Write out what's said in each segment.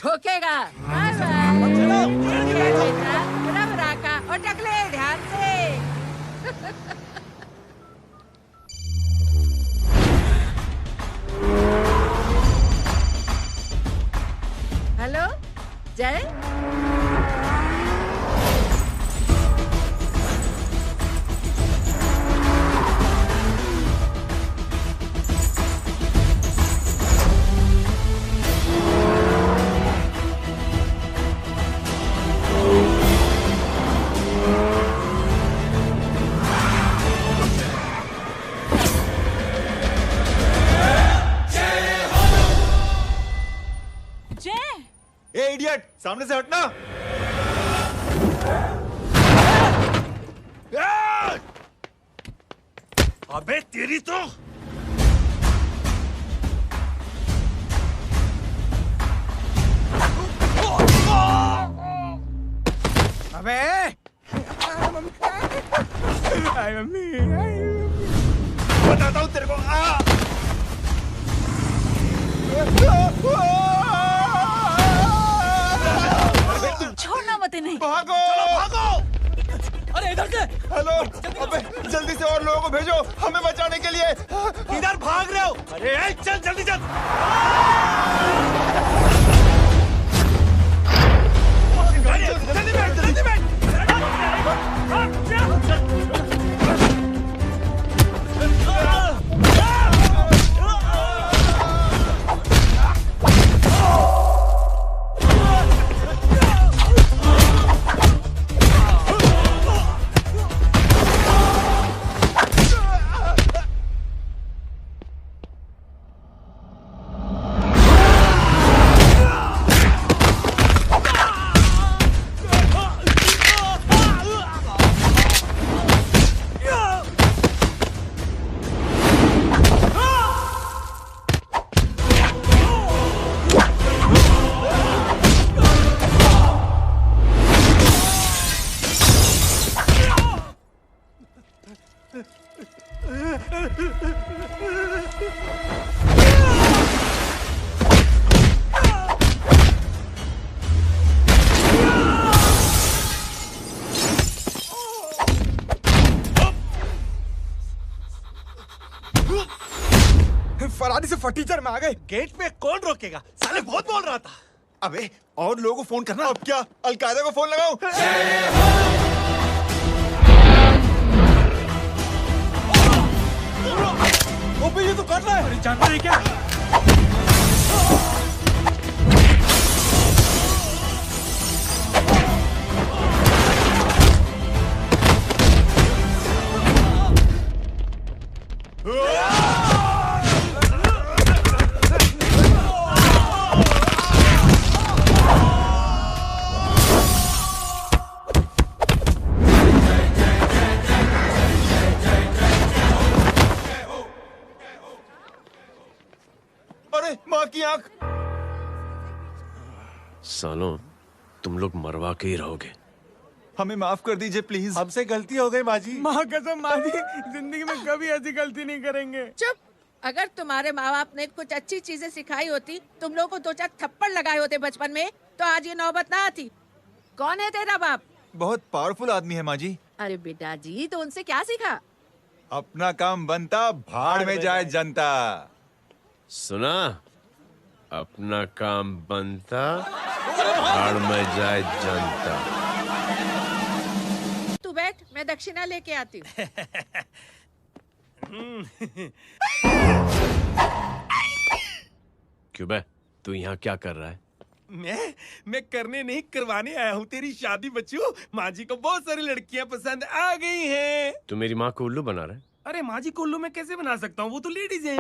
ठोकेगा। Bye bye. बेटा रब राका और टकले ध्यान से। हेलो जय। ए इडियट, सामने से हटना। अबे तेरी तो अबे मम्मी बताता हूँ तेरे को। छोड़ना मत नहीं। भागो भागो। अरे इधर से। हेलो, अबे जल्दी से और लोगों को भेजो हमें बचाने के लिए। किधर भाग रहे हो? अरे चल जल्दी चल। जल्दी बैठ, जल्दी बैठ। फरारी से फटीचर में आ गए। गेट पे कौन रोकेगा? साले बहुत बोल रहा था। अबे और लोगों को फोन करना। अब क्या अलकायदा को फोन लगाऊं? ओपी ये तो कर रहा है। अरे जानवर है क्या? माँ की आंख। सालों तुम लोग मरवा के ही रहोगे। हमें माफ कर दीजिए प्लीज। हमसे गलती हो गई माजी। माँ कसम माँ जी, जिंदगी में कभी ऐसी गलती नहीं करेंगे। चुप। अगर तुम्हारे माँ बाप ने कुछ अच्छी चीजें सिखाई होती, तुम लोगों को 2-4 थप्पड़ लगाए होते बचपन में, तो आज ये नौबत ना आती। कौन है तेरा बाप? बहुत पावरफुल आदमी है माँ जी। अरे बेटा जी, तो उनसे क्या सीखा? अपना काम बनता, भाड़ में जाए जनता। सुना? अपना काम बनता, भाड़ में जाए जनता। तू बैठ, मैं दक्षिणा लेके आती हूँ। क्यों बे, तू यहाँ क्या कर रहा है? मैं करने नहीं करवाने आया हूँ तेरी शादी बच्चू। माँ जी को बहुत सारी लड़कियाँ पसंद आ गई हैं। तू मेरी माँ को उल्लू बना रहा है? अरे माँ जी को उल्लू मैं कैसे बना सकता हूँ? वो तो लेडीज हैं।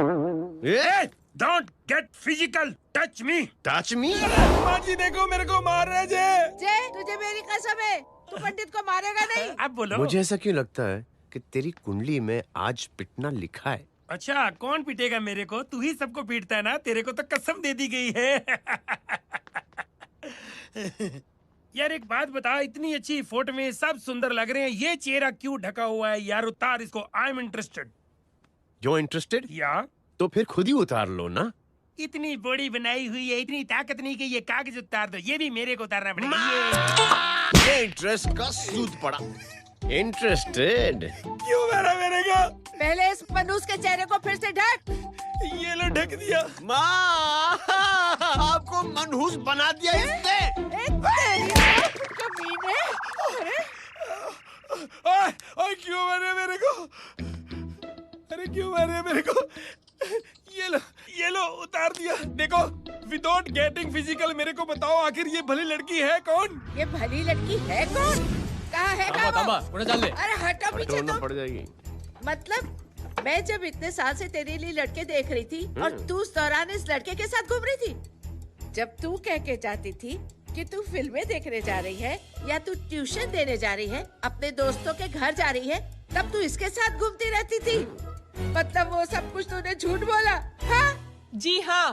Don't get physical, touch me. Touch me? माँ जी देखो मेरे को मार रहे जय, तुझे मेरी कसम है, तू पंडित को मारेगा नहीं। अब बोलो। मुझे ऐसा क्यों लगता है कि तेरी कुंडली में आज पिटना लिखा है? अच्छा, कौन पीटेगा मेरे को? तू ही सबको पीटता है ना। तेरे को तो कसम दे दी गई है। यार एक बात बता, इतनी अच्छी फोटो में सब सुंदर लग रहे हैं, ये चेहरा क्यों ढका हुआ है? यार उतार इसको। I am interested. You interested? या तो फिर खुद ही उतार लो ना। इतनी बॉडी बनाई हुई है, इतनी ताकत नहीं कि ये कागज उतार दो, ये भी मेरे को उतारना पड़ेगा। ये इंटरेस्ट का सूद पड़ा। इंटरेस्टेड? क्यों मारा मेरे को? पहले इस मनूस के चेहरे को फिर से ढक। ये लो ढक दिया। माँ, आपको मनहूस बना दिया इसने। कमीने। अरे ओए क्यों मारे मेरे को? अरे क्यों मारे मेरे को? ये लो उतार दिया। देखो, विदाउट गेटिंग फिजिकल मेरे को बताओ आखिर ये भली लड़की है कौन? ये भली लड़की है कौन? कहाँ है तांबा, उन्हें डाल ले। अरे हटो पीछे ढूंढना तो। पड़ जाएगी। मतलब मैं जब इतने साल से तेरे लिए लड़के देख रही थी और तू उस दौरान इस लड़के के साथ घूम रही थी। जब तू कह के जाती थी कि तू फिल्में देखने जा रही है या तू ट्यूशन देने जा रही है, अपने दोस्तों के घर जा रही है, तब तू इसके साथ घूमती रहती थी। मतलब वो सब कुछ तूने झूठ बोला? हाँ? जी हाँ,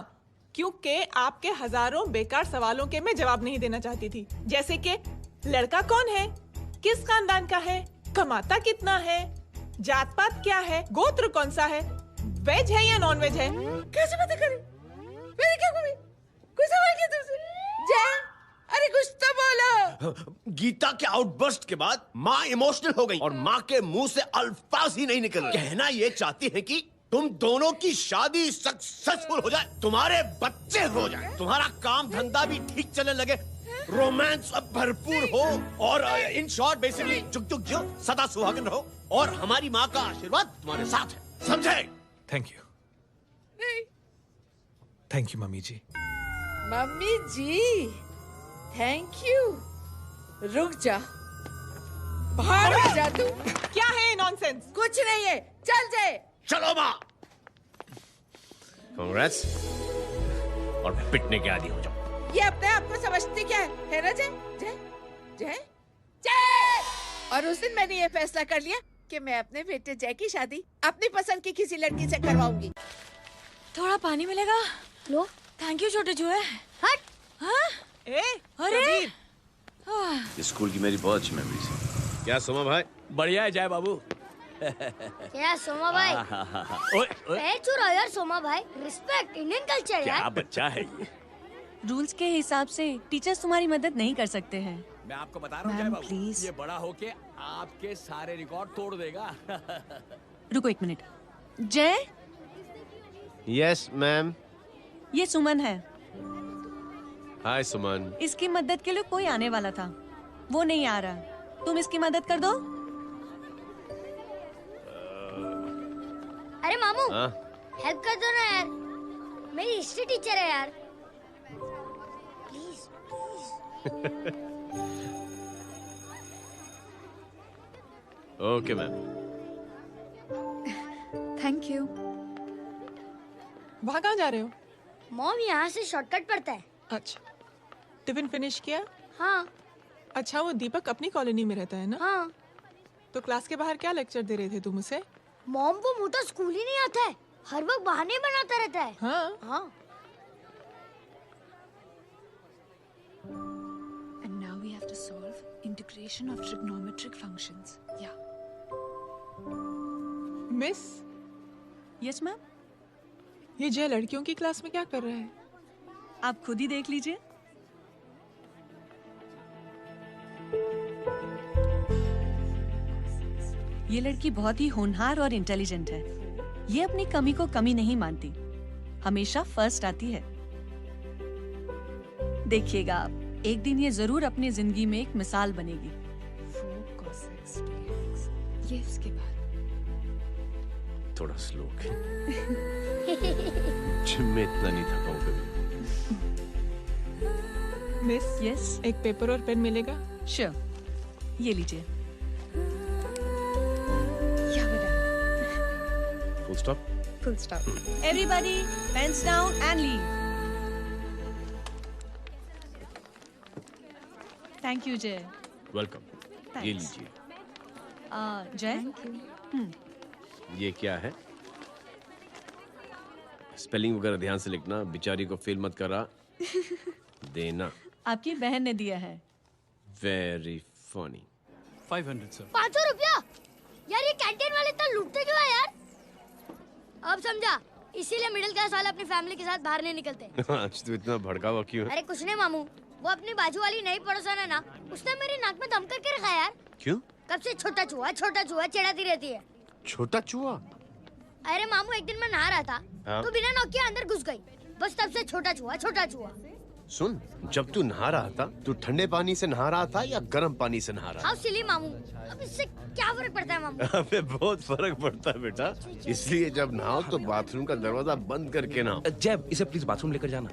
क्योंकि आपके हजारों बेकार सवालों के मैं जवाब नहीं देना चाहती थी। जैसे कि लड़का कौन है, किस खानदान का है, कमाता कितना है, जात पात क्या है, गोत्र कौन सा है, वेज है या नॉन वेज है। कैसे पता करी? मैंने क्या कभी कोई सवाल किया तुमसे? जय, अरे कुछ तो बोलो। गीता के आउटबर्स्ट के बाद माँ इमोशनल हो गई और माँ के मुंह से अल्फाज ही नहीं निकल रहे। कहना ये चाहती है कि तुम दोनों की शादी सक्सेसफुल हो जाए, तुम्हारे बच्चे हो जाए, तुम्हारा काम धंधा भी ठीक चलने लगे, रोमांस अब भरपूर हो और इन शॉर्ट बेसिकली जुग जुग जियो, सदा सुहागन रहो और हमारी माँ का आशीर्वाद तुम्हारे साथ है। समझे? Thank you. नहीं, thank you mummy ji. Mummy ji, thank you. रुक जा, बाहर आ जा तू। क्या है नॉनसेंस? कुछ नहीं है, चल जाए। चलो माँ। कांग्रेस। और पिटने के आदी हो जाओ। ये अपने आप को समझती क्या है ना? जय जय जय जय। और उस दिन मैंने ये फैसला कर लिया कि मैं अपने बेटे जय की शादी अपनी पसंद की किसी लड़की से करवाऊंगी। थोड़ा पानी मिलेगा? लो। थैंक यू छोटे जुए। हट। हाँ? ए, अरे कबीर। स्कूल की मेरी बहुत अच्छी मेमोरीज है। क्या सोमा भाई? बढ़िया है जय बाबू। क्या सोमा भाई? ओए, ओए, पैर छू रहा यार सोमा भाई। रिस्पेक्ट, इंडियन कल्चर क्या यार। बच्चा है ये। रूल्स के हिसाब से टीचर्स तुम्हारी मदद नहीं कर सकते हैं। मैं आपको बता रहा हूँ जय मैम, बाबू, प्लीज। ये बड़ा होके आपके सारे रिकॉर्ड तोड़ देगा। रुको एक मिनट। जय, यस मैम। ये सुमन है। हाय सुमन। इसकी मदद के लिए कोई आने वाला था, वो नहीं आ रहा। तुम इसकी मदद कर दो। अरे मामू, हाँ? हेल्प कर दो ना यार, मेरी हिस्ट्री टीचर है यार। Please okay ma'am. Thank you. वहाँ कहाँ जा रहे हो? मॉम यहाँ से शॉर्टकट पड़ता है। अच्छा, टिफिन फिनिश किया? हाँ अच्छा, वो दीपक अपनी कॉलोनी में रहता है ना? हाँ। तो क्लास के बाहर क्या लेक्चर दे रहे थे तुम उसे? मॉम को मुंह तो स्कूल ही नहीं आता है, हर वक्त बहाने बनाता रहता है। हाँ। हाँ। And now we have to solve integration of trigonometric functions. Yeah. Miss, Yes ma'am. ये जय लड़कियों की क्लास में क्या कर रहा है? आप खुद ही देख लीजिए। ये लड़की बहुत ही होनहार और इंटेलिजेंट है। ये अपनी कमी को कमी नहीं मानती, हमेशा फर्स्ट आती है। देखिएगा आप, एक दिन ये जरूर अपनी जिंदगी में एक मिसाल बनेगी। ये इसके बाद थोड़ा स्लो। जिम में इतना नहीं थका हूँ कभी। मिस, यस, एक पेपर और पेन मिलेगा? श्योर, ये लीजिए। Full stop. Full stop. Everybody, pens down and leave. Thank you, Jay. Welcome. Thanks. ये लीजिए। Jay? ये क्या है? स्पेलिंग वगैरह ध्यान से लिखना, बेचारी को फेल मत करा देना। आपकी बहन ने दिया है। Very funny. 500 सर। 500 रुपया? यार ये कैंटीन वाले इतना लूटते क्यों है यार? अब समझा, इसीलिए मिडिल क्लास वाले अपनी फैमिली के साथ बाहर नहीं निकलते। आज तू इतना भड़का हुआ क्यों है? अरे कुछ नहीं मामू, वो अपनी बाजू वाली नई पड़ोसन है ना, उसने मेरी नाक में दम करके रखा यार। क्यों? कब से छोटा चूहा चिढ़ाती रहती है। छोटा चूहा? अरे मामू एक दिन मैं नहा रहा था हाँ? तो बिना नोक के अंदर घुस गई, बस तब से छोटा चूहा। सुन, जब तू नहा रहा था तू ठंडे पानी से नहा रहा था या गर्म पानी से नहा रहा हाउ सिली मामू, अब इससे क्या फर्क पड़ता है मामू? था? अबे बहुत फर्क पड़ता है बेटा, इसलिए जब नहाओ तो बाथरूम का दरवाजा बंद करके नहाओ। जैब, इसे प्लीज बाथरूम लेकर जाना।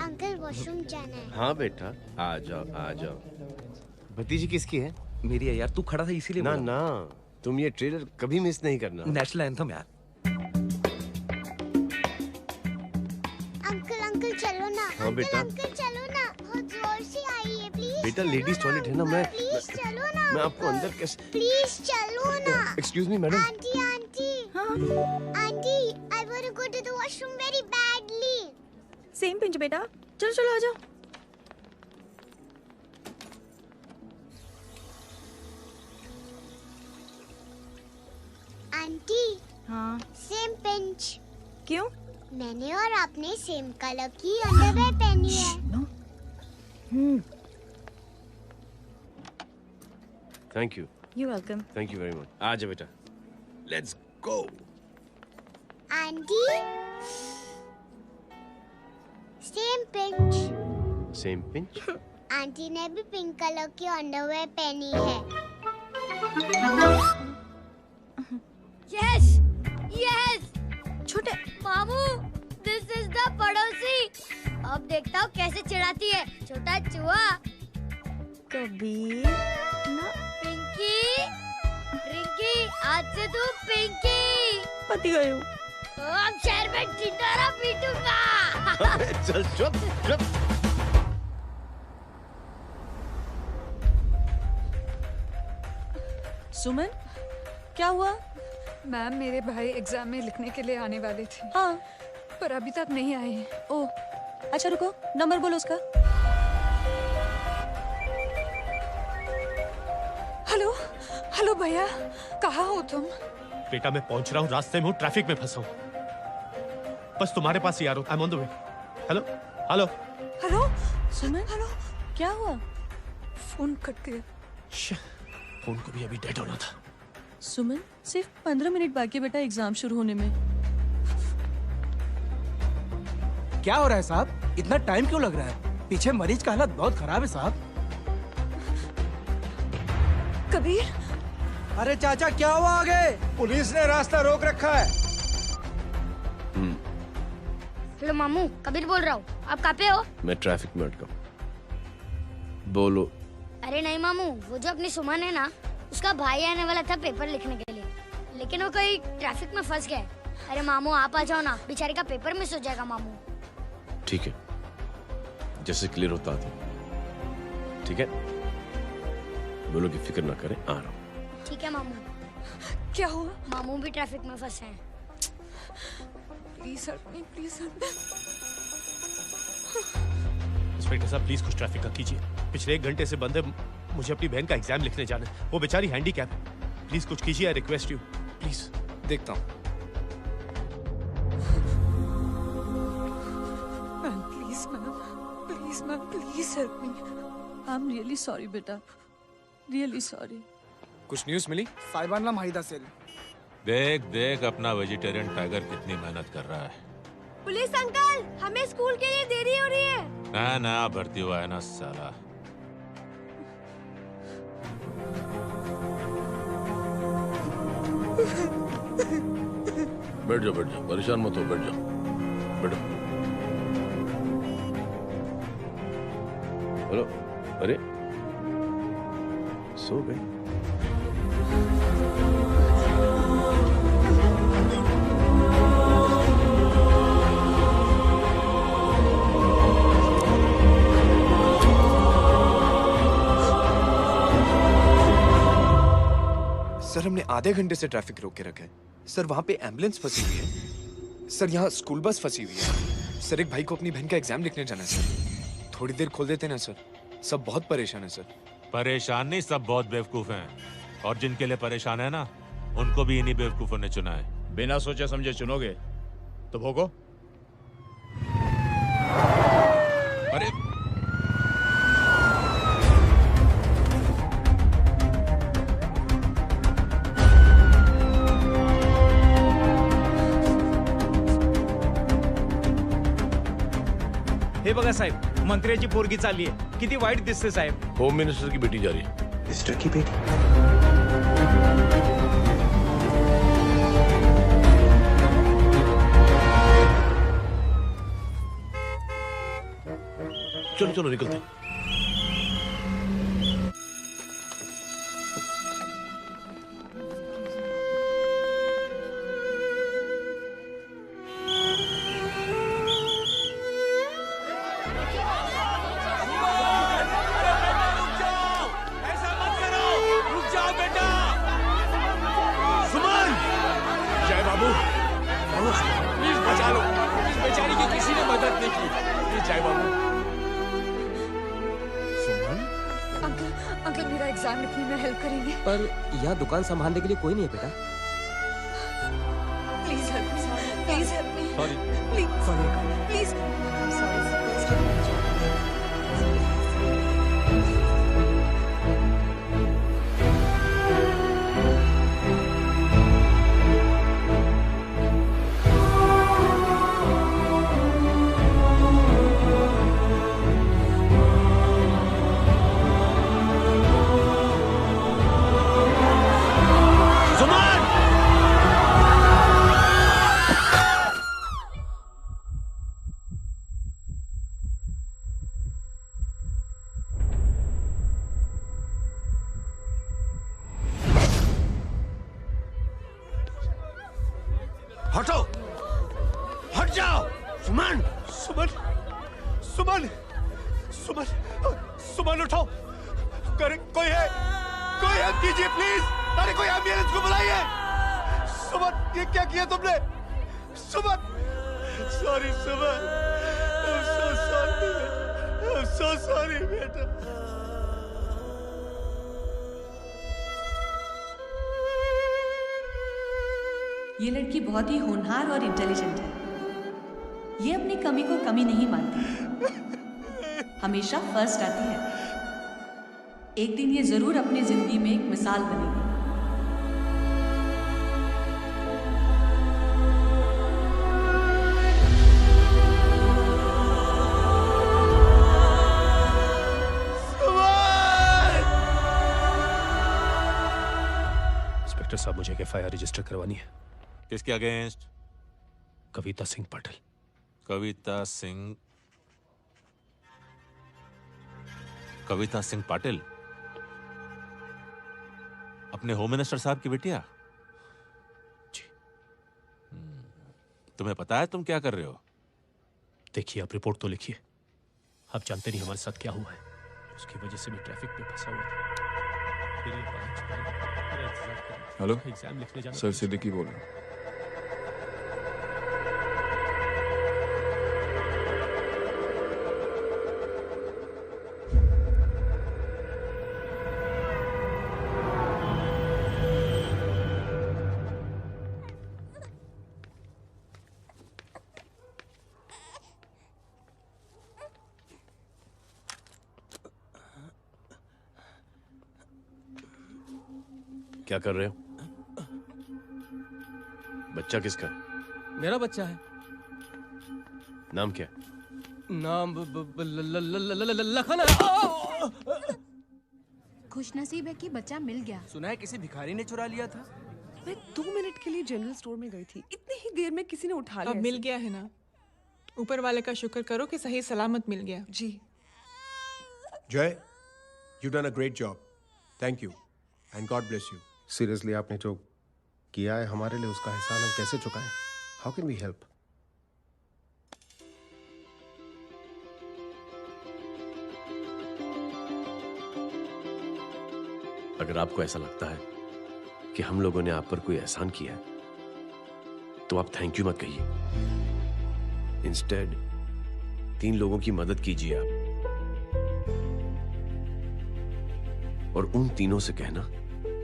अंकल वॉशरूम जाना है। हाँ बेटा, आ जाओ। भतीजी किसकी है? मेरी है यार, तू खड़ा था इसीलिए ना बोला। ना, तुम ये ट्रेलर कभी मिस नहीं करना। नेशनल एंथम यार। अंकल चलो ना। हाँ बेटा। अंकल चलो ना, बहुत जोर से आई है, प्लीज। बेटा लेडीज टॉयलेट है ना, मैं चलो ना। मैं आपको अंदर कैसे? प्लीज चलो ना। Excuse me madam. Aunty I want to go to the washroom very badly. Same pinch बेटा, चलो आ जाओ। आंटी हाँ सेम पिंच। क्यों? मैंने और आपने सेम कलर की अंडरवेयर पहनी है। Thank you. You welcome. Thank you very much. आ जाओ बेटा, let's go. Aunty same pinch. Same pinch? Aunty ने भी पिंक कलर की अंडरवेयर पहनी है। यस छोटे मामू, दिस इज द पड़ोसी। अब देखता हूँ कैसे चिढ़ाती है छोटा चूहा। कबीर ना रिंकी आज से तू पिंकी। पति गए हो। अब शहर में ढिंढोरा पीटूंगा। अबे चल चुप। सुमन, क्या हुआ? मैम, मेरे भाई एग्जाम में लिखने के लिए आने वाले थे, हाँ। पर अभी तक नहीं आए हैं। ओह, अच्छा रुको, नंबर बोलो उसका। हेलो भैया, कहाँ हो तुम? बेटा मैं पहुंच रहा हूँ, रास्ते में हूँ, ट्रैफिक में फंसा हूँ। बस तुम्हारे पास ही आ रहा हूँ। I am on the way. Hello. Suman, hello, क्या हुआ? फोन कट गया। फोन को भी अभी डेड होना था। सुमन, सिर्फ 15 मिनट बाकी बेटा एग्जाम शुरू होने में। क्या हो रहा है साहब? इतना टाइम क्यों लग रहा है? पीछे मरीज का हालत बहुत खराब है साहब। कबीर, अरे चाचा क्या हुआ आगे? पुलिस ने रास्ता रोक रखा है। हेलो मामू, कबीर बोल रहा हूँ। आप कहाँ पे हो? मैं ट्रैफिक में अटका हूँ। बोलो। अरे नहीं मामू, वो जो अपनी सुमन है ना, उसका भाई आने वाला था पेपर लिखने के लिए, लेकिन वो कहीं ट्रैफिक में फंस गया। अरे मामू आप आ जाओ ना, बेचारी का पेपर मिस हो जाएगा मामू। ठीक है, जैसे क्लियर होता था। ठीक है, बोलो कि फिक्र ना करें, आ रहा हूँ। ठीक है मामू। क्या हुआ? मामू भी ट्रैफिक में फंसे हैं। Please help me, please help me. Inspector साहब प्लीज कुछ ट्रैफिक का कीजिए। पिछले 1 घंटे से बंद है, मुझे अपनी बहन का एग्जाम लिखने जाना है। वो बेचारी हैंडीकैप है। प्लीज कुछ कीजिए, आई रिक्वेस्ट यू प्लीज। देखता हूँ। Ma'am please help me. I am really sorry बेटा, रियली सॉरी। कुछ न्यूज़ मिली? साहिबाना माहिदा सेल। देख अपना वेजिटेरियन टाइगर कितनी मेहनत कर रहा है। पुलिस अंकल, हमें स्कूल के लिए देरी हो रही है। नया भर्ती हुआ है ना साला। बैठ जाओ, परेशान मत हो, बैठ जाओ, बैठो। हेलो, अरे सो गए? सर हमने आधे घंटे से ट्रैफिक रोक के रखा है। सर वहाँ पे एम्बुलेंस फंसी हुई है। सर यहाँ स्कूल बस फंसी हुई है। सर एक भाई को अपनी बहन का एग्जाम लिखने जाना है सर। थोड़ी देर खोल देते ना सर। सब बहुत परेशान है सर। परेशान नहीं, सब बहुत बेवकूफ हैं। और जिनके लिए परेशान है ना, उनको भी इन्हीं बेवकूफों ने चुना है। बिना सोचे समझे चुनोगे तो भोगो। अरे हे बघा साहेब, मंत्र्याची पोरगी चालली आहे. किती वाईट दिसते साहेब. होम मिनिस्टर की बेटी जा रही है. मिनिस्टर की बेटी? चलो चलो निकलते. अंकल मेरा एग्जाम लिखने में हेल्प करेंगे? पर यहाँ दुकान संभालने के लिए कोई नहीं है बेटा. Please help me, please help me. Sorry. Please please. I am sorry. हटो, हट जाओ. सुमन, सुमन, सुमन, सुमन, सुमन उठो. कोई है, कोई हेल्प कीजिए प्लीज. अरे कोई एम्बुलेंस को बुलाइए. सुमन, ये क्या किया तुमने? Suman, sorry Suman. I'm so sorry. I'm so sorry बेटा. ये लड़की बहुत ही होनहार और इंटेलिजेंट है. ये अपनी कमी को कमी नहीं मानती. हमेशा फर्स्ट आती है. एक दिन ये जरूर अपनी जिंदगी में एक मिसाल बनेगी. इंस्पेक्टर साहब, मुझे एफआईआर रजिस्टर करवानी है. किसके अगेंस्ट? कविता सिंह पाटिल. कविता सिंह पाटिल अपने होम मिनिस्टर साहब की बेटिया? जी. तुम्हें पता है तुम क्या कर रहे हो? देखिए, आप रिपोर्ट तो लिखिए. आप जानते नहीं हमारे साथ क्या हुआ है. उसकी वजह से मैं ट्रैफिक में फंसा हुआ था. हेलो एग्जाम लिखने जाना. सर, सिद्दीकी बोल रहा हूँ. क्या कर रहे हो? बच्चा किसका? मेरा बच्चा है. नाम क्या? नाम लखन. खुशनसीब है कि बच्चा मिल गया. सुना है किसी भिखारी ने चुरा लिया था. मैं 2 मिनट के लिए जनरल स्टोर में गई थी. इतनी ही देर में किसी ने उठा लिया. अब मिल गया है ना. ऊपर वाले का शुक्र करो कि सही सलामत मिल गया. जी. जय, you done a great job. Thank you and God bless you. Seriously, आपने जो किया है हमारे लिए, उसका एहसान हम कैसे चुकाएं? How can we help? अगर आपको ऐसा लगता है कि हम लोगों ने आप पर कोई एहसान किया है, तो आप थैंक यू मत कहिए. इंस्टेड 3 लोगों की मदद कीजिए आप, और उन तीनों से कहना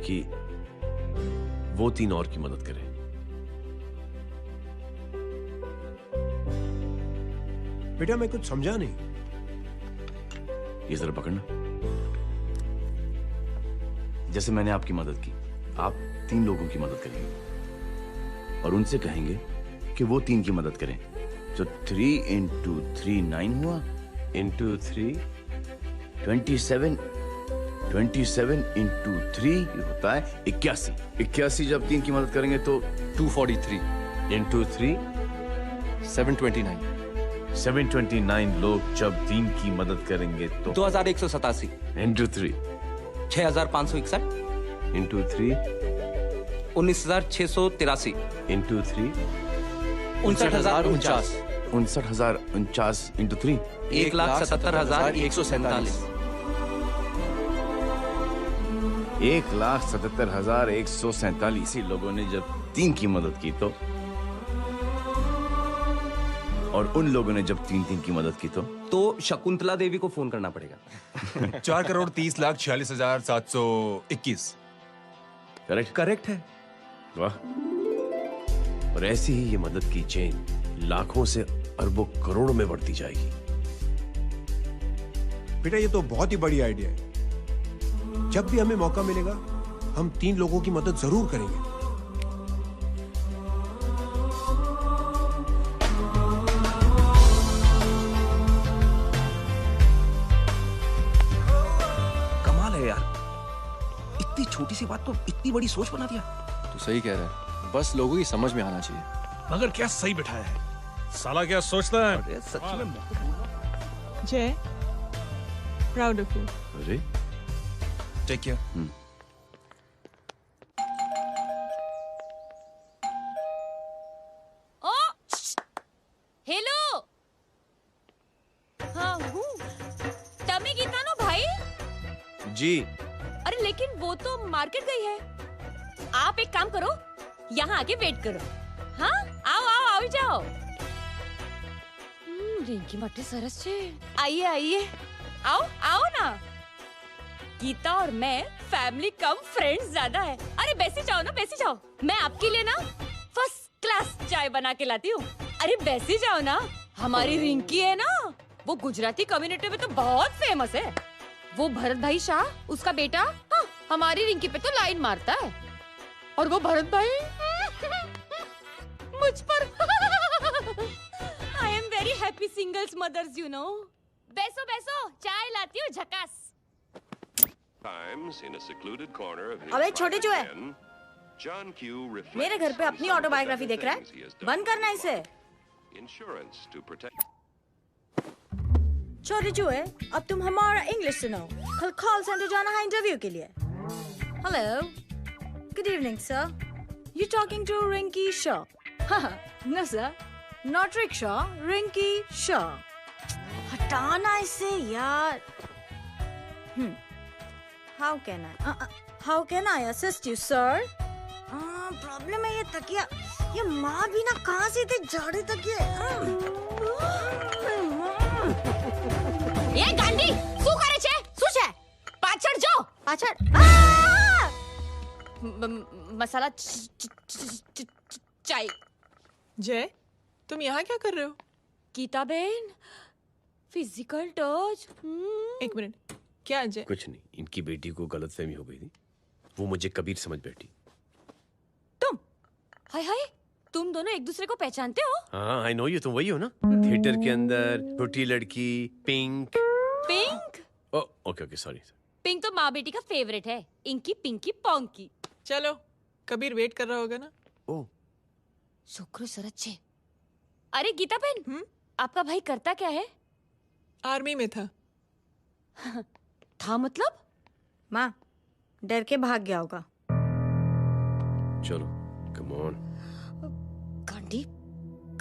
कि वो 3 और की मदद करें. बेटा मैं कुछ समझा नहीं। ये जरा पकड़ना। जैसे मैंने आपकी मदद की, आप 3 लोगों की मदद करेंगे और उनसे कहेंगे कि वो 3 की मदद करें। तो 3 into 3 9 हुआ, into 3 27, 27 into 3 होता है 81। 81 जब 3 की मदद करेंगे तो 243 into 3 729। 729 लोग जब 3 की मदद करेंगे तो 2187 into 3 6561 into 3 19683 into 3 59049 59049 into 3 1,77,147 1,77,147 लोगों ने जब 3 की मदद की तो, और उन लोगों ने जब 3 की मदद की तो शकुंतला देवी को फोन करना पड़ेगा। 4,30,46,721। करेक्ट है। वाह। और ऐसी ही ये मदद की चेन लाखों से अरबों करोड़ों में बढ़ती जाएगी। बेटा ये तो बहुत ही बड़ी आइडिया है। जब भी हमें मौका मिलेगा हम 3 लोगों की मदद जरूर करेंगे। कमाल है यार, इतनी छोटी सी बात को इतनी बड़ी सोच बना दिया। तू सही कह रहा है, बस लोगों की समझ में आना चाहिए। मगर क्या सही बिठाया है, साला क्या सोचता है। सच में जय, प्राउड ऑफ यू। अरे टेक केयर। ओ हेलो, हाँ हूँ। तमी गीता नो भाई जी। अरे लेकिन वो तो मार्केट गई है। आप एक काम करो, यहाँ आके वेट करो। हाँ आओ आओ आओ जाओ। रिंकी मट्टी सरस छे। आइए आइए, आओ आओ ना। गीता और मैं फैमिली कम फ्रेंड्स ज्यादा है। अरे बैसी जाओ ना, बैसी जाओ। मैं आपके लिए ना फर्स्ट क्लास चाय बना के लाती हूँ। अरे बैसी जाओ ना। हमारी रिंकी है ना, वो गुजराती कम्युनिटी में तो बहुत फेमस है। वो भरत भाई शाह, उसका बेटा, हाँ, हमारी रिंकी पे तो लाइन मारता है। और वो भरत भाई मुझ पर I am very happy singles mothers you know. बैसो बैसो, चाय लाती हूँ झकास। अबे छोटे जो है, मेरे घर पे अपनी ऑटोबायोग्राफी देख रहा है, बंद करना इसे। छोटे जो है, अब तुम हमारा इंग्लिश सुनाओ। कल कॉल सेंटर जाना है इंटरव्यू के लिए। Hello, good evening sir, you talking to Rinky Shaw? No sir, not rickshaw, Rinky Shaw. हटाना इसे यार। How can I assist you, sir? Problem है ये तकिया, ये माँ भी ना कहाँ से इतने जाड़े तकिए। ये गांडी, શું કરે છે? શું છે? પાછળ જો, પાછળ। मसाला चाय। जय, तुम यहाँ क्या कर रहे हो? गीता बहन, फिजिकल टच। एक मिनट, क्या जय? कुछ नहीं, इनकी बेटी को गलतफहमी हो गई थी, वो मुझे कबीर समझ बैठी। हाय हाय, तुम दोनों एक दूसरे को पहचानते हो? हाँ, आई नो यू, तुम वही हो ना थिएटर के अंदर छोटी लड़की pink. Pink? Okay okay, sorry. Pink तो माँ बेटी का फेवरेट है, इंकी पिंकी पोंकी। चलो, कबीर वेट कर रहा होगा ना। ओ शुक्र सरत छे। अरे गीता बहन, आपका भाई करता क्या है? आर्मी में था। था मतलब? माँ, डर के भाग गया होगा। चलो, कम ऑन। गांडी,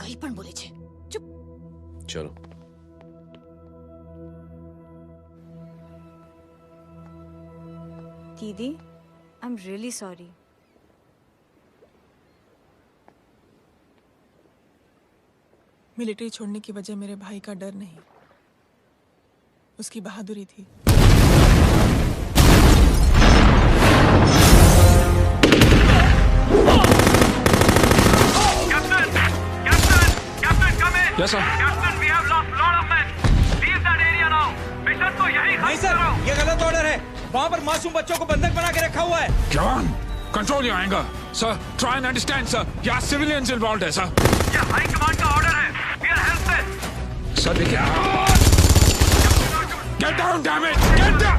कहीं पण बोले छे। चुप। चलो। दीदी, I am really sorry. Military छोड़ने की वजह मेरे भाई का डर नहीं, उसकी बहादुरी थी। Yes, sir. नहीं सर, ये गलत ऑर्डर है। वहाँ पर मासूम बच्चों को बंधक बना के रखा हुआ है। जवान, control your anger. Sir, try and understand sir. यहाँ सिविलियंस इन्वॉल्व है सर। ये हाई कमांड का ऑर्डर है। We are helpless. सर देखिए। Get down damn it, get down.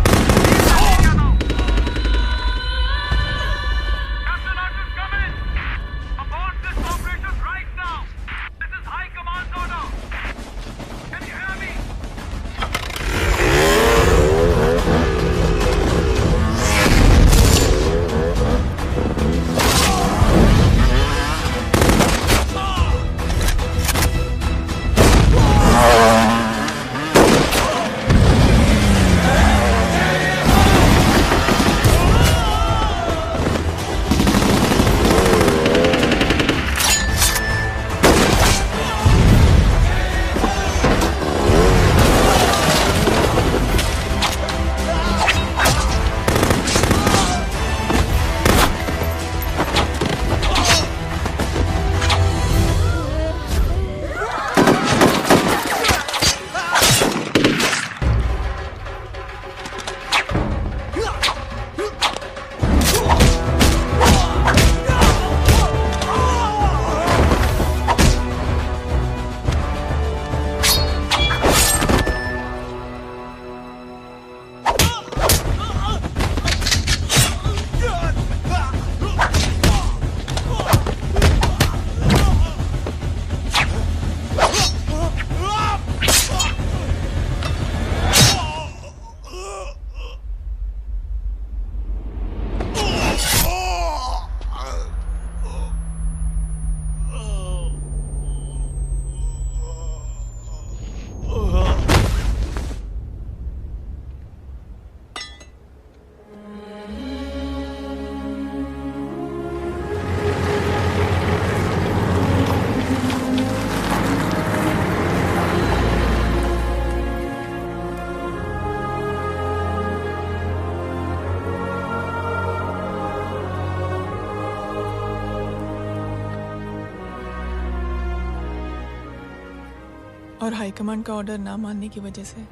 और हाईकमांड का ऑर्डर ना मानने की वजह से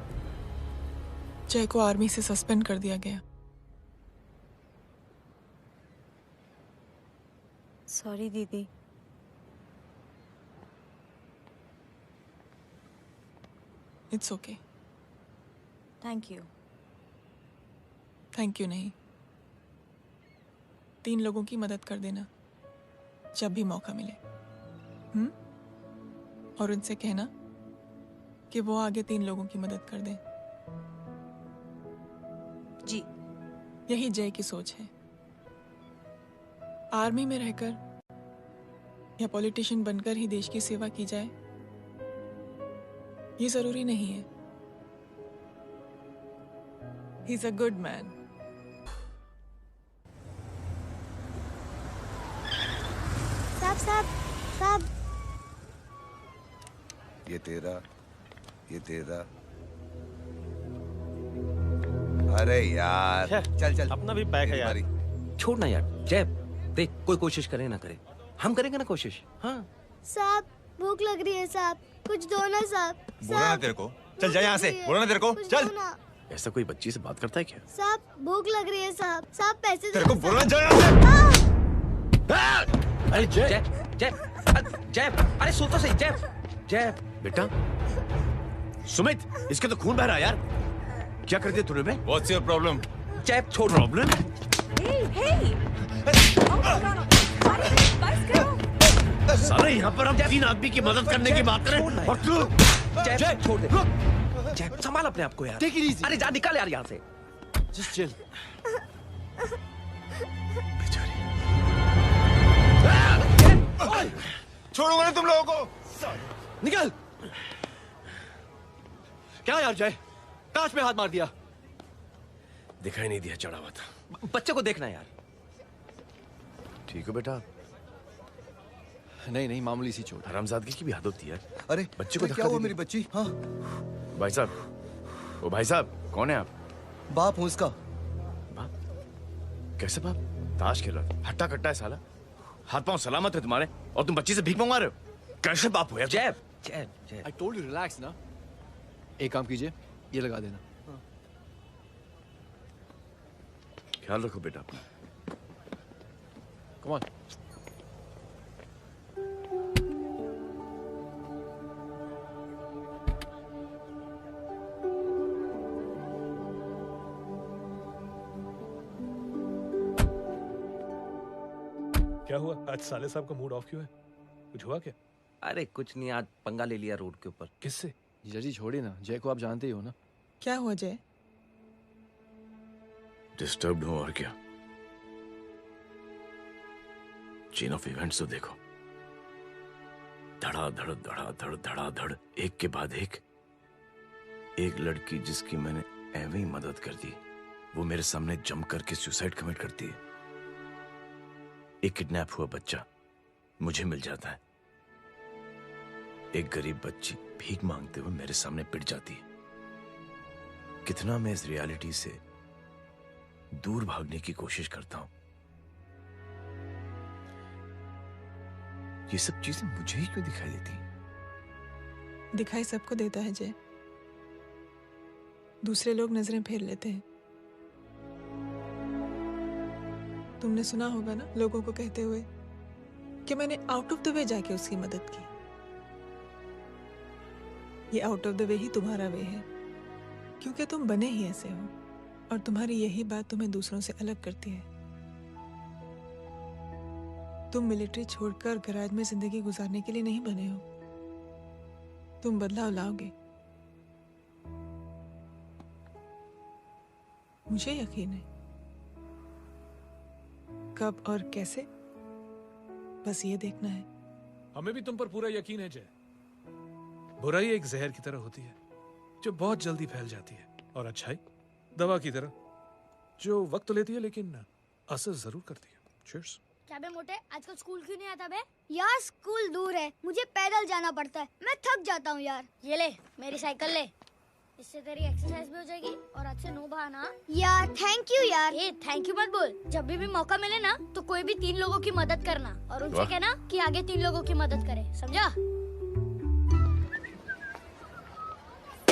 जय को आर्मी से सस्पेंड कर दिया गया। सॉरी दीदी। It's okay. Thank you. Thank you नहीं, 3 लोगों की मदद कर देना जब भी मौका मिले। और उनसे कहना कि वो आगे 3 लोगों की मदद कर दें। जी। यही जय की सोच है। आर्मी में रहकर या पॉलिटिशियन बनकर ही देश की सेवा की जाए, ये जरूरी नहीं है। He is a good man. साहब ये तेरा, ये तेरा। अरे यार चल चल, अपना भी पैक है यार। छोड़ ना यार। जय देख, कोई कोशिश करे ना करे, हम करेंगे ना कोशिश। हाँ साहब, भूख लग रही है साहब, कुछ दो ना साहब। बोला ना तेरे को, चल जा यहाँ से। बोला ना तेरे को, चल। ऐसा कोई बच्ची से बात करता है क्या? साहब भूख लग रही है साहब। साहब पैसे तेरे को बोला जा यहाँ से। अरे जय जय जय, अरे सुन तो सही। जय जय बेटा, सुमित, इसके तो खून बह रहा है यार। क्या कर दिया तूने बे? What's your problem? जय छोड़। प्रॉब्लम? सारे यहाँ पर हम 3 आदमी की मदद करने की बात करें और तू जय छोड़ दे। जय संभाल अपने आप को यार। अरे जा, निकल यार यहाँ से। Just chill. छोड़ूंगा ना तुम लोगों को। निकल। क्या यार जय, काश में हाथ मार दिया। दिखाई नहीं दिया, चढ़ा हुआ था। बच्चे को देखना यार। ठीक हो बेटा? नहीं मामूली सी चोट। हरामजादगी की भी हद होती है। अरे बच्चे को क्या हुआ मेरी बच्ची? हाँ भाई साहब, ओ भाई साहब, कौन है आप? बाप हूँ उसका। बाप? कैसे बाप? ताश खेल रहा, हट्टा कट्टा है साला। हाथ पांव सलामत है तुम्हारे और तुम बच्ची से भीख मंगवा रहे हो? कैसे बाप हो यार? जय I told you relax ना. एक काम कीजिए, ये लगा देना. ख्याल रखो बेटा अपना. Come on. क्या हुआ आज साले साहब का मूड ऑफ क्यों है? कुछ हुआ क्या? अरे कुछ नहीं, आज पंगा ले लिया रोड के ऊपर. किससे? जीजा जी छोड़िए ना, जय को आप जानते ही हो ना. क्या हुआ जय? डिस्टर्ब्ड हूं और क्या. चेन ऑफ इवेंट्स तो देखो. धड़ाधड़ धड़ाधड़ धड़ाधड़, एक के बाद एक लड़की जिसकी मैंने एवं ही मदद कर दी, वो मेरे सामने जम करके सुसाइड कमिट करती है. एक किडनैप हुआ बच्चा मुझे मिल जाता है. एक गरीब बच्ची भीख मांगते हुए मेरे सामने पिट जाती है. कितना मैं इस रियलिटी से दूर भागने की कोशिश करता हूं. ये सब चीजें मुझे ही क्यों दिखाई देती हैं? दिखाई सबको देता है जय. दूसरे लोग नजरें फेर लेते हैं. तुमने सुना होगा ना लोगों को कहते हुए कि मैंने आउट ऑफ द वे जाके उसकी मदद की. ये आउट ऑफ द वे ही तुम्हारा वे है, क्योंकि तुम बने ही ऐसे हो और तुम्हारी यही बात तुम्हें दूसरों से अलग करती है. तुम मिलिट्री छोड़कर गैराज में जिंदगी गुजारने के लिए नहीं बने हो. तुम बदलाव लाओगे, मुझे यकीन है. कब और कैसे, बस ये देखना है. हमें भी तुम पर पूरा यकीन है जय. बुराई एक जहर की तरह होती है जो बहुत जल्दी फैल जाती है, और अच्छाई दवा की तरह जो वक्त तो लेती है लेकिन असर जरूर करती है. चीयर्स. क्या बे मोटे, आजकल स्कूल क्यों नहीं आता बे? यार स्कूल दूर है, मुझे पैदल जाना पड़ता है, मैं थक जाता हूँ यार. ये ले मेरी साइकिल ले, इससे तेरी एक्सरसाइज भी हो जाएगी और आज से नो बहाना. यार थैंक यू यार. ए थैंक यू मत बोल. जब भी मौका मिले ना तो कोई भी 3 लोगों की मदद करना और उनसे कहना कि आगे 3 लोगों की मदद करे, समझा?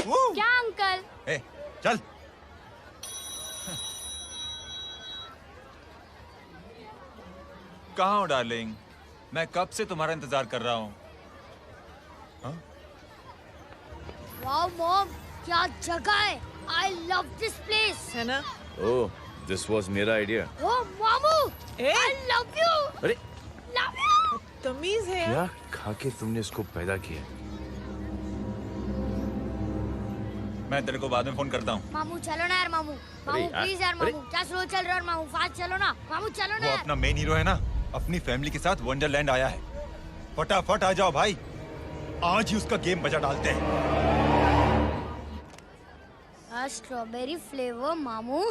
क्या अंकल? ए, चल. कहाँ हो डार्लिंग? मैं कब से तुम्हारा इंतजार कर रहा हूँ. वाओ मॉम, क्या जगह है. I love this place. है ना? ओह, दिस वाज मेरा आइडिया. ओ मामू, आई लव यू. अरे लव यू. तमीज है क्या खा के तुमने इसको पैदा किया? मैं तेरे को बाद में फोन करता हूँ. मामू चलो ना यार. मामू प्लीज यार. मामू क्या स्लो चल रहे हो मामू, फास्ट चलो ना. मामू चलो ना वो यार. अपना मेन हीरो है ना, अपनी फैमिली के साथ वंडरलैंड आया है. फटाफट आ जाओ भाई, आज ही उसका गेम बजा डालते हैं. Strawberry flavour. मामू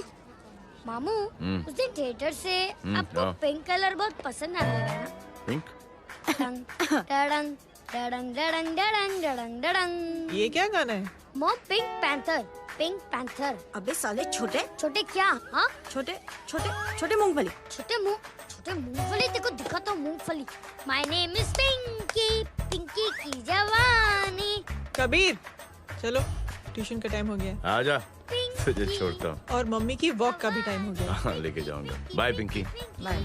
मामू उस दिन थिएटर से आपको हाँ. पिंक कलर बहुत पसंद आया ना? पिंक? डडंग डडंग डडंग डडंग डडंग डडंग. ये क्या गाना है? Mom pink panther. Pink panther. अबे साले छोटे छोटे क्या? हाँ छोटे छोटे छोटे मूंगफली. छोटे मूंगफली. देखो दिखाता हूँ मूंगफली. My name is Pinky, Pinky की जवानी. कबीर चलो, ट्यूशन का टाइम हो गया. आजा, तुझे छोड़ता हूँ. और मम्मी की वॉक का भी टाइम हो गया. हाँ, लेके जाऊंगा. Bye Pinky. Bye.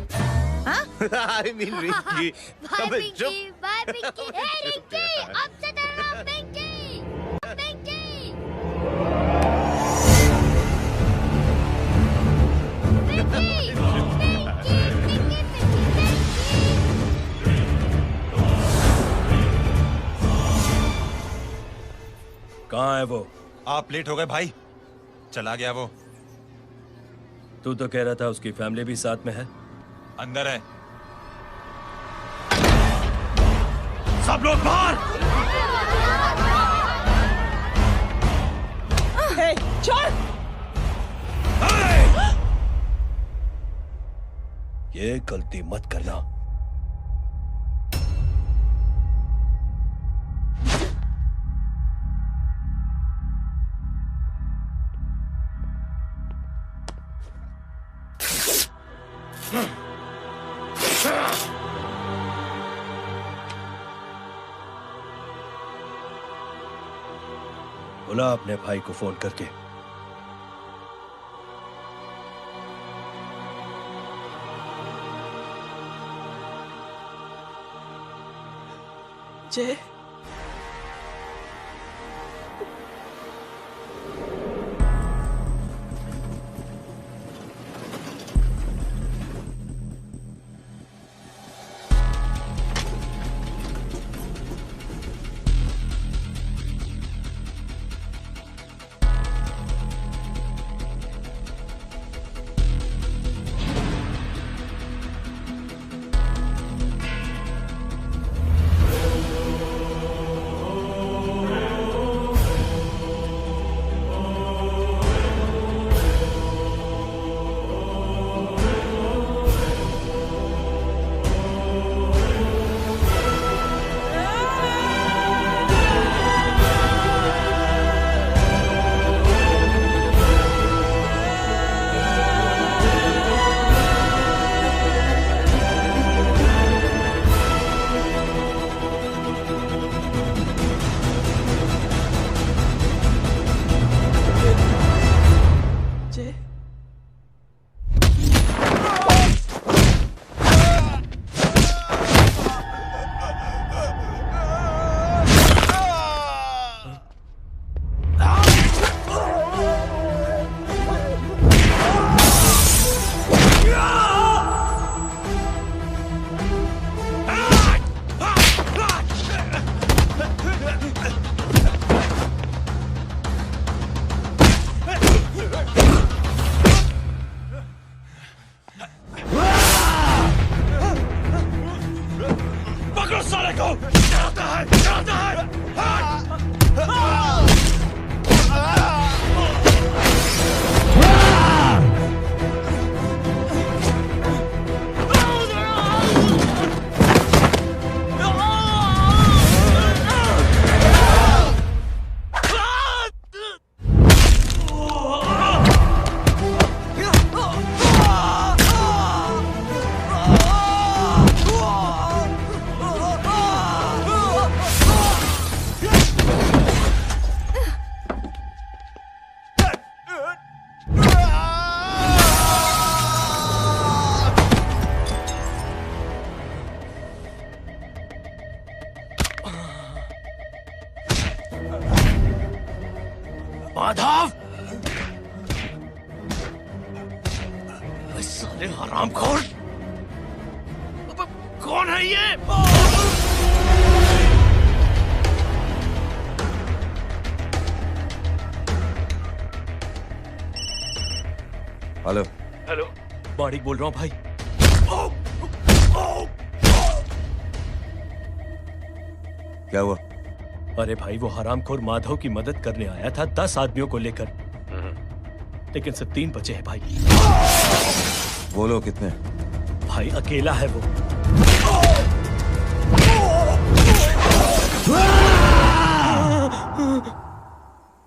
I mean Rinki. Bye Pinky. Bye Pinky. Hey Rinki, अब से तेरा नाम पिंकी. पिंकी. कहाँ है वो? आप लेट हो गए भाई. चला गया वो. तू तो कह रहा था उसकी फैमिली भी साथ में है. अंदर है. सब लोग बाहर. छोड़. ये गलती मत करना. बुला अपने भाई को फोन करके। जय, माधव, साले हरामखोर, कौन है ये? हेलो। हेलो, बारीक बोल रहा हूँ भाई। क्या हुआ? अरे भाई, वो हरामखोर माधव की मदद करने आया था 10 आदमियों को लेकर, लेकिन सिर्फ 3 बचे हैं भाई। वो लोग कितने? भाई अकेला है वो।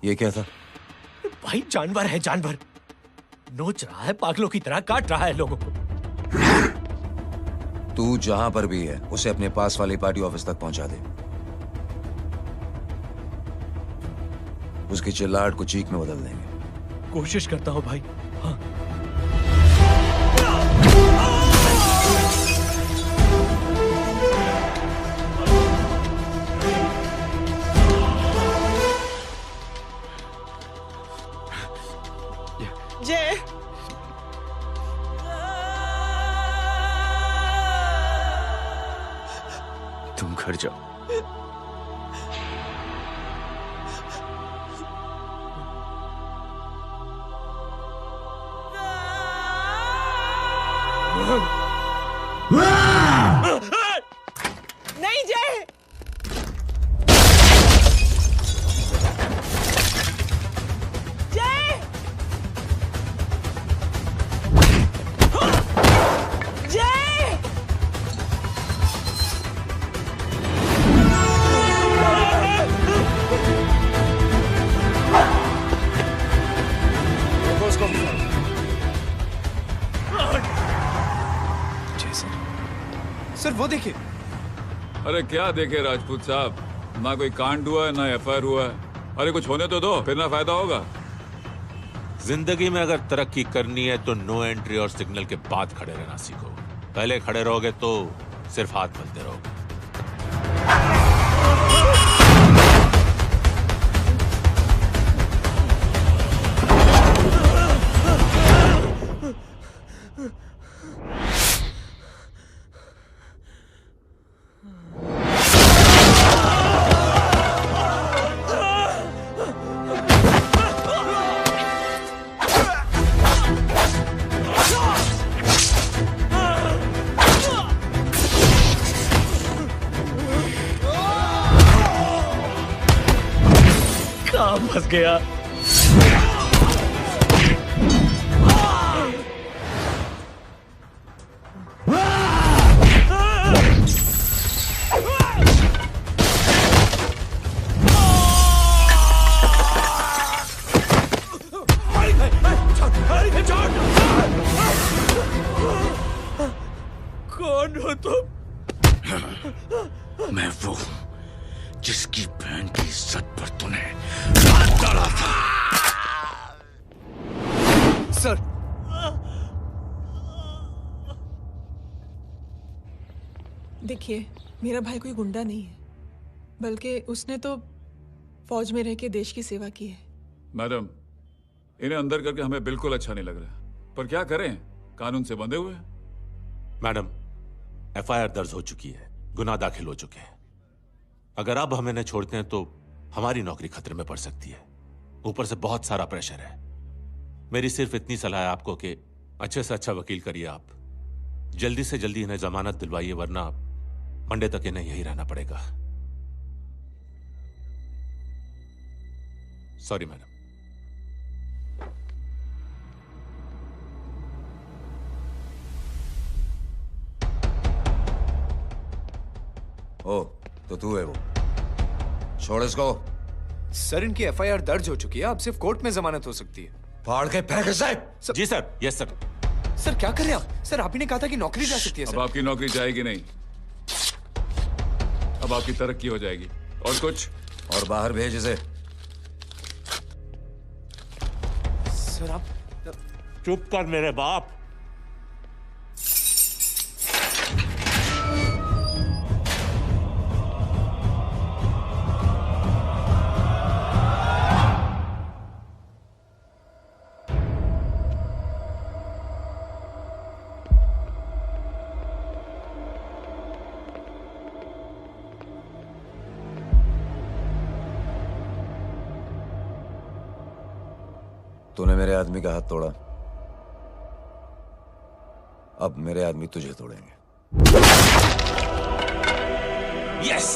ये क्या था? भाई जानवर है, जानवर। नोच रहा है, पागलों की तरह काट रहा है लोगों को। तू जहां पर भी है उसे अपने पास वाली पार्टी ऑफिस तक पहुंचा दे। उसकी चिल्लाहट को चीख में बदल देंगे। कोशिश करता हूं भाई। हाँ। जय, तुम घर जाओ। नहीं जय, जय, जय, सर वो देखिए। अरे क्या देखे राजपूत साहब, ना कोई कांड हुआ है ना एफआईआर हुआ है। अरे कुछ होने तो दो, फिर ना फायदा होगा। जिंदगी में अगर तरक्की करनी है तो नो एंट्री और सिग्नल के बाद खड़े रहना सीखो। पहले खड़े रहोगे तो सिर्फ हाथ मलते रहोगे। फंस गया। कौन हो तुम? मैं वो हूं जिसकी बहन की इज्जत पर तूने हाथ डाला था। सर, देखिए, मेरा भाई कोई गुंडा नहीं है, बल्कि उसने तो फौज में रह के देश की सेवा की है। मैडम, इन्हें अंदर करके हमें बिल्कुल अच्छा नहीं लग रहा, पर क्या करें, कानून से बंधे हुए हैं। मैडम, एफआईआर दर्ज हो चुकी है, गुनाह दाखिल हो चुके हैं। अगर अब हम इन्हें छोड़ते हैं तो हमारी नौकरी खतरे में पड़ सकती है। ऊपर से बहुत सारा प्रेशर है। मेरी सिर्फ इतनी सलाह है आपको कि अच्छे से अच्छा वकील करिए आप। जल्दी से जल्दी इन्हें जमानत दिलवाइए, वरना मंडे तक इन्हें यही रहना पड़ेगा। Sorry madam. ओ, तो तू है वो। छोड़ इसको। सर, इनकी एफआईआर दर्ज हो चुकी है, अब सिर्फ कोर्ट में जमानत हो सकती है। फाड़ के फेंक साहब। जी सर। Yes sir. सर क्या कर रहे हैं आप? सर, आप ही ने कहा था कि नौकरी जा सकती है। अब आपकी नौकरी जाएगी नहीं, अब आपकी तरक्की हो जाएगी। और कुछ? और बाहर भेज इसे। सर आप चुप कर मेरे बाप। तूने मेरे आदमी का हाथ तोड़ा, अब मेरे आदमी तुझे तोड़ेंगे। यस।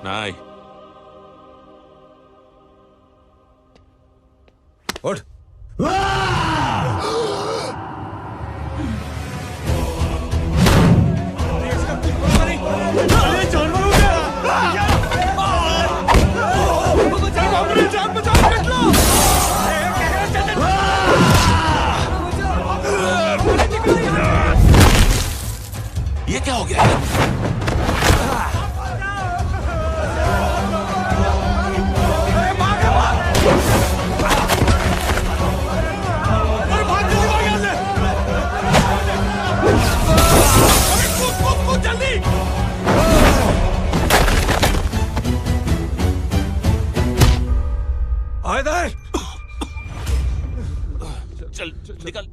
नहीं। उठ। ये क्या हो गया? चल निकल।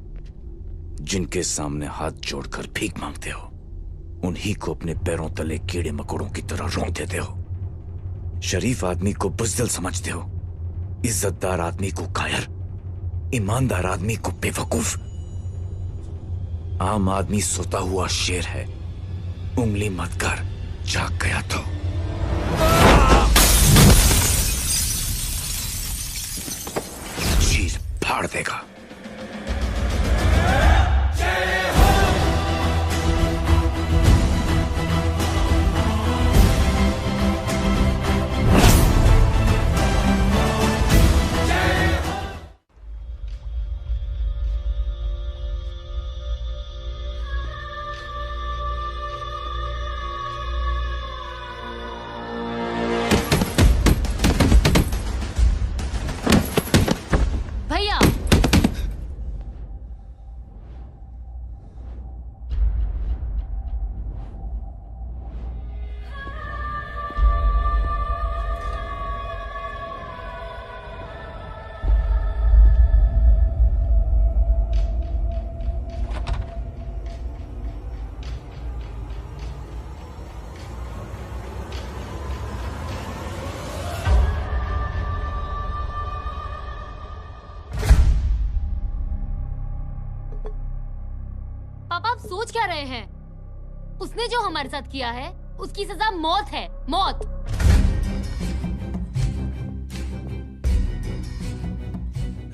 जिनके सामने हाथ जोड़कर भीख मांगते हो, उन्हीं को अपने पैरों तले कीड़े मकोड़ों की तरह रोक देते हो। शरीफ आदमी को बुज़दिल समझते हो, इज्जतदार आदमी को कायर, ईमानदार आदमी को बेवकूफ। आम आदमी सोता हुआ शेर है, उंगली मत कर, जाग गया तो। चीर फाड़ देगा। सोच क्या रहे हैं? उसने जो हमारे साथ किया है उसकी सजा मौत है, मौत।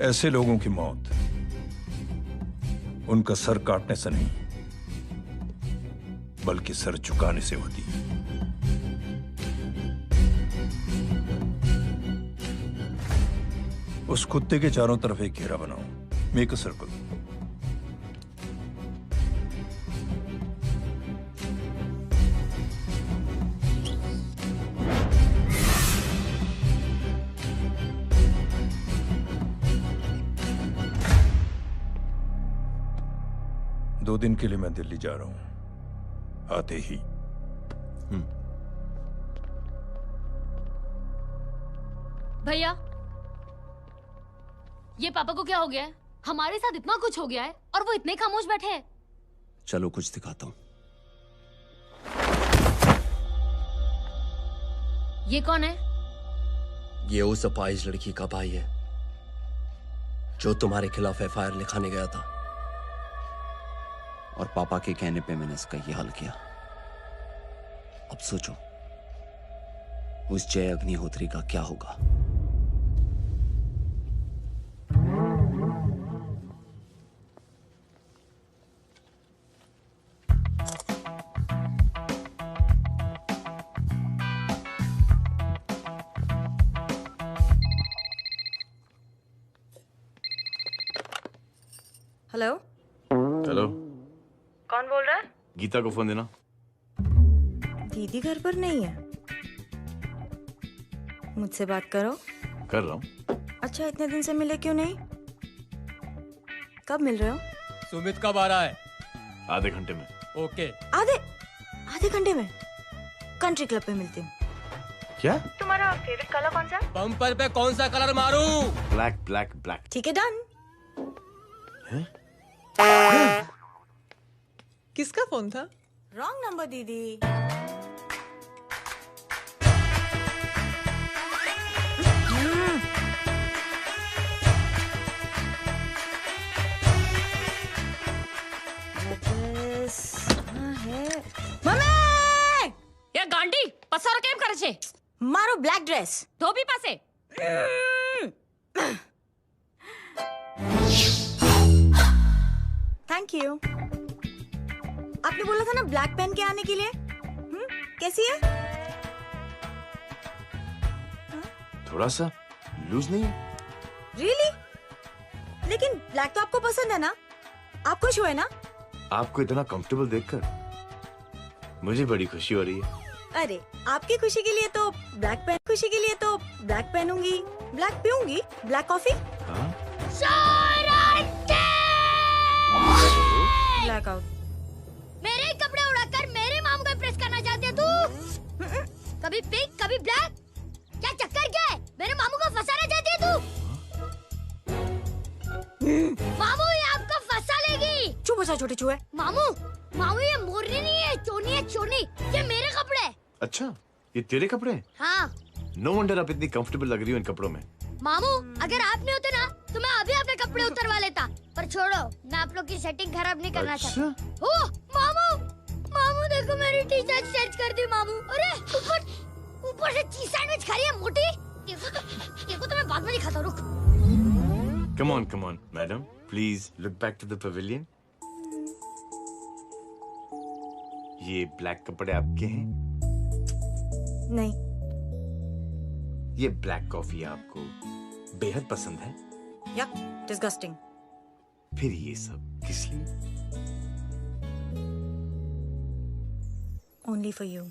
ऐसे लोगों की मौत उनका सर काटने से नहीं बल्कि सर झुकाने से होती है। उस कुत्ते के चारों तरफ एक घेरा बनाओ, मेक अ सर्कल। दो दिन के लिए मैं दिल्ली जा रहा हूं, आते ही। भैया, ये पापा को क्या हो गया है? हमारे साथ इतना कुछ हो गया है और वो इतने खामोश बैठे हैं। चलो कुछ दिखाता हूं। ये कौन है? ये उस अपाहिज लड़की का भाई है जो तुम्हारे खिलाफ एफआईआर लिखाने गया था, और पापा के कहने पे मैंने इसका ये हाल किया। अब सोचो उस जय अग्निहोत्री का क्या होगा। हेलो। हेलो, कौन बोल रहा है? गीता को फोन देना। दीदी घर पर नहीं है। मुझसे बात करो। कर रहा हूँ। अच्छा, इतने दिन से मिले क्यों नहीं? कब मिल रहे हो? सुमित कब आ रहा है? आधे घंटे में। ओके। आधे घंटे में कंट्री क्लब पे मिलती हूँ। क्या? तुम्हारा फेवरेट कलर कौन सा? बम्पर पे कौन सा कलर मारूं? Black black black. ठीक है, डन। किसका फोन था? रॉन्ग नंबर दीदी। ये गांडी पसारो केम करे छे? मारो ब्लैक ड्रेस धोबी पासे। Thank you. आपने बोला था ना ब्लैक पेन के आने के लिए। कैसी है? थोड़ा सा लूज नहीं है? रियली? लेकिन ब्लैक तो आपको पसंद है ना? आप खुश हुए ना? आपको इतना कंफर्टेबल देखकर मुझे बड़ी खुशी हो रही है। अरे, आपकी खुशी के लिए तो ब्लैक पेन, खुशी के लिए तो ब्लैक पहनूंगी, ब्लैक पीऊंगी, ब्लैक कॉफी। Black out. मेरे ही कपड़े उड़ाकर मेरे मामू को इम्प्रेस करना चाहती है तू? कभी पिंक कभी ब्लैक, क्या चक्कर क्या है? मेरे मामू को फंसाना चाहती है तू? मामू ये आपको फंसा लेगी। चुप हो जा छोटे चूहे। मामू मामू ये मोरनी नहीं है, चोनी है चोनी। ये मेरे कपड़े हैं। अच्छा, ये तेरे कपड़े हैं? हाँ। नो वंडर आप इतनी कंफर्टेबल लग रही हो इन कपड़ों में। मामू अगर आप नहीं होते ना तो मैं अभी अपने कपड़े उतरवा लेता, पर छोड़ो, मैं आप लोग की सेटिंग खराब नहीं करना चाहता। ओ मामू, मामू देखो मेरी टी शर्ट चेंज कर दी मामू। अरे ऊपर से चीज सैंडविच खा रही है मोटी। देखो तो मैं बाद में दिखाता हूँ, रुक। Come on madam, please look back to the pavilion. ये ब्लैक कपड़े आपके हैं? नहीं। ये ब्लैक कॉफी आपको बेहद पसंद है? या डिस्गस्टिंग। फिर ये सब किस लिए? Only for you.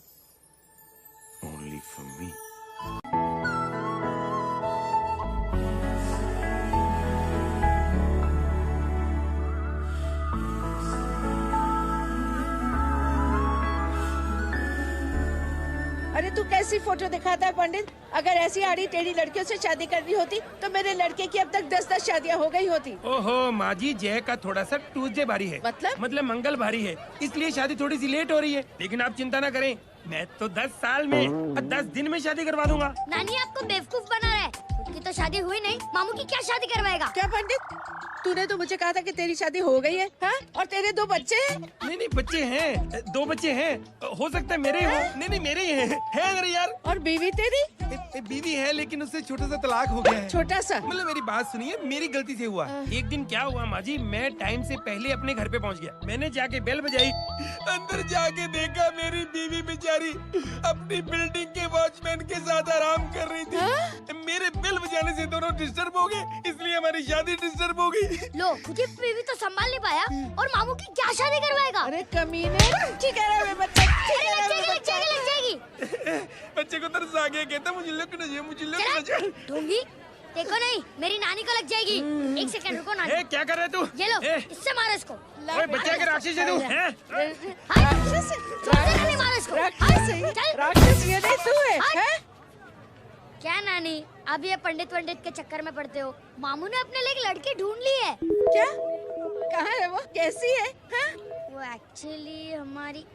Only for me. अरे तू कैसी फोटो दिखाता है पंडित? अगर ऐसी आड़ी टेढ़ी लड़कियों से शादी करनी होती तो मेरे लड़के की अब तक 10-10 शादियां हो गई होती। ओहो माँ जी, जय का थोड़ा सा ट्यूसडे भारी है। मतलब मंगल भारी है, इसलिए शादी थोड़ी सी लेट हो रही है। लेकिन आप चिंता ना करें, मैं तो 10 साल में और 10 दिन में शादी करवा दूंगा। नानी आपको बेवकूफ बना रहा है। उसकी तो शादी हुई नहीं, मामू की क्या शादी करवाएगा? क्या पंडित, तूने तो मुझे कहा था कि तेरी शादी हो गई है, हाँ? और तेरे 2 बच्चे हैं? नहीं बच्चे हैं, 2 बच्चे हैं। हो सकता है मेरे हो। नहीं मेरे ही हैं। है अरे यार। और बीवी तेरी? बीवी है लेकिन उससे छोटा सा तलाक हो गया है। छोटा सा? मतलब मेरी बात सुनिए, मेरी गलती से हुआ। एक दिन क्या हुआ माँ जी, मैं टाइम से पहले अपने घर पे पहुँच गया। मैंने जाके बेल बजाई, अंदर जाके देखा मेरी बीवी बेचारी अपनी बिल्डिंग के वॉचमैन के साथ आराम कर रही थी। मेरे बेल बजाने से दोनों डिस्टर्ब हो गए, इसलिए हमारी शादी डिस्टर्ब हो गई। लो, तुझे बीवी तो संभाल नहीं पाया और मामू की क्या शादी करवाएगा? अरे कमीने, ठीक है रे बच्चा, लग जाएगी। बच्चे को तरस आ गया, कहता मुझे लगना चाहिए, मुझे लगना चाहिए। ढोंगी, देखो नहीं, मेरी नानी को लग जाएगी। 1 सेकंड रुको नानी। क्या कर रहे तू? ये लो, इससे मारो इसको। ओए बच्चे के राक्षस है तू, हैं? राक्षस मारो इसको। राक्षस ये नहीं तू है? क्या नानी, अब ये पंडित के चक्कर में पड़ते हो? मामू ने अपने लिए एक लड़की ढूंढ ली है। क्या? कहाँ है वो? कैसी है? हाँ? वो एक्चुअली हमारी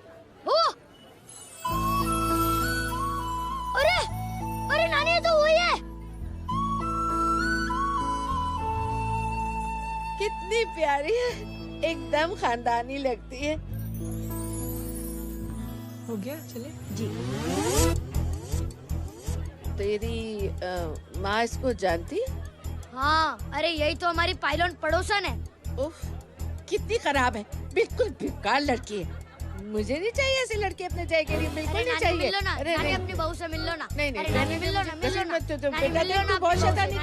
अरे नानी, ये तो वही है। कितनी प्यारी है, एकदम खानदानी लगती है। हो गया, चले जी। तेरी माँ इसको जानती? हाँ, अरे यही तो हमारी पाइलॉन पड़ोसन है। उफ, कितनी खराब है, बिल्कुल बेकार लड़की है। मुझे नहीं चाहिए ऐसी लड़की अपने जय के लिए, बिल्कुल नहीं चाहिए। मिल लो ना, अरे नानी अपनी बहू से मिल लो ना। नहीं नानी मिल लो ना, मत तो नानी मिल लो ना, बहुत शैतानी